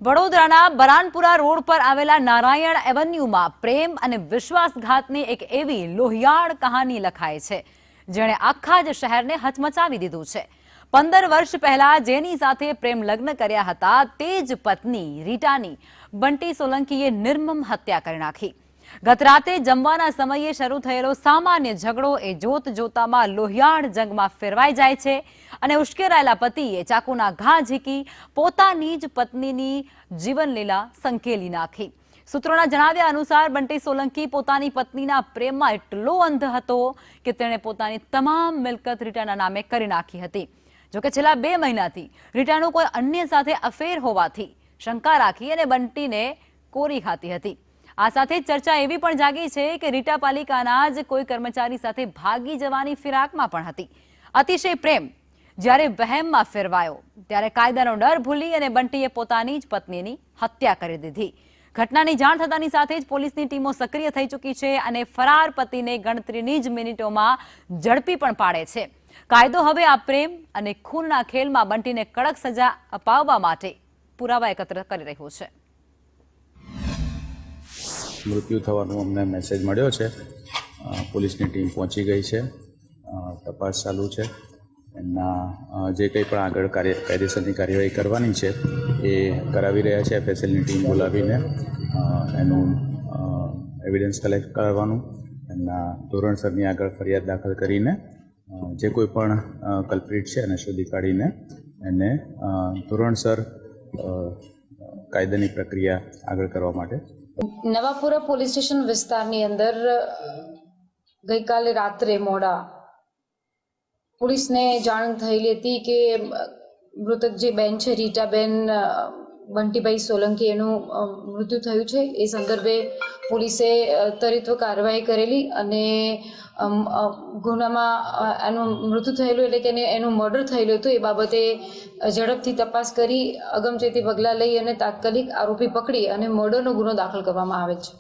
વડોદરાના બરાનપુરા રોડ પર આવેલા નારાયણ એવન્યુમાં પ્રેમ અને વિશ્વાસઘાતની એક એવી લોહિયાળ કહાની લખાય છે જેણે આખા જ શહેરને હચમચાવી દીધું છે। 15 વર્ષ પહેલા જેની સાથે પ્રેમ લગ્ન કર્યા હતા તે જ પત્ની રીટાની બંટી સોલંકીએ નિર્મમ હત્યા કરી નાખી। ગત રાતે જમવાના સમયે શરૂ થયેલો સામાન્ય ઝઘડો એ જોત જોતામાં લોહિયાળ જંગમાં ફેરવાઈ જાય છે અને ઉશ્કેરાયેલા પતિએ ચાકુના ઘા ઝીકી પોતાની જ પત્નીની જીવનલીલા સંકેલી નાખી। સૂત્રોના જણાવ્યા અનુસાર બંટી સોલંકી પોતાની પત્નીના પ્રેમમાં એટલો અંધ હતો કે તેણે પોતાની તમામ મિલકત રીટાના નામે કરી નાખી હતી। જોકે છેલ્લા 2 મહિનાથી રીટાનું કોઈ અન્ય સાથે અફેર હોવાથી શંકા રાખી અને બંટીને કોરી ખાતી હતી। આ સાથે ચર્ચા એવી પણ જાગી છે કે રીટા પાલિકાના જ કોઈ કર્મચારી સાથે ભાગી જવાની ફિરાકમાં પણ હતી। અતિશય પ્રેમ જ્યારે વહેમમાં ફેરવાયો ત્યારે કાયદાનો ડર ભૂલી અને બંટીએ પોતાની જ પત્નીની હત્યા કરી દીધી। ઘટનાની જાણ થતાની સાથે જ પોલીસની ટીમો સક્રિય થઈ ચૂકી છે અને ફરાર પતિને ગણતરીની જ મિનિટોમાં ઝડપી પણ પાડે છે। કાયદો હવે આ પ્રેમ અને ખૂનના ખેલમાં બંટીને કડક સજા અપાવવા માટે પુરાવા એકત્ર કરી રહ્યો છે। મૃત્યુ થવાનો અમને મેસેજ મળ્યો છે। પોલીસની ટીમ પહોંચી ગઈ છે, તપાસ ચાલુ છે। એમના જે કંઈ પણ આગળ કાયદેસરની કાર્યવાહી કરવાની છે એ કરાવી રહ્યા છે। એફએસએલની ટીમ બોલાવીને એનું એવિડન્સ કલેક્ટ કરવાનું, એમના ધોરણસરની આગળ ફરિયાદ દાખલ કરીને જે કોઈ પણ કલ્પ્રિટ છે એને શોધી કાઢીને એને ધોરણસર કાયદાની પ્રક્રિયા આગળ કરવા માટે નવાપુરા પોલીસ સ્ટેશન વિસ્તારની અંદર ગઈકાલે રાત્રે મોડા પોલીસને જાણ થયેલી હતી કે મૃતક જે બેન છે રીટાબેન બંટીભાઈ સોલંકી એનું મૃત્યુ થયું છે। એ સંદર્ભે પોલીસે ત્વરિત કાર્યવાહી કરેલી અને ગુનામાં એનું મૃત્યુ થયેલું એટલે કે એનું મર્ડર થયેલું હતું એ બાબતે ઝડપથી તપાસ કરી અગમચેતી પગલાં લઈ અને તાત્કાલિક આરોપી પકડી અને મર્ડરનો ગુનો દાખલ કરવામાં આવે છે।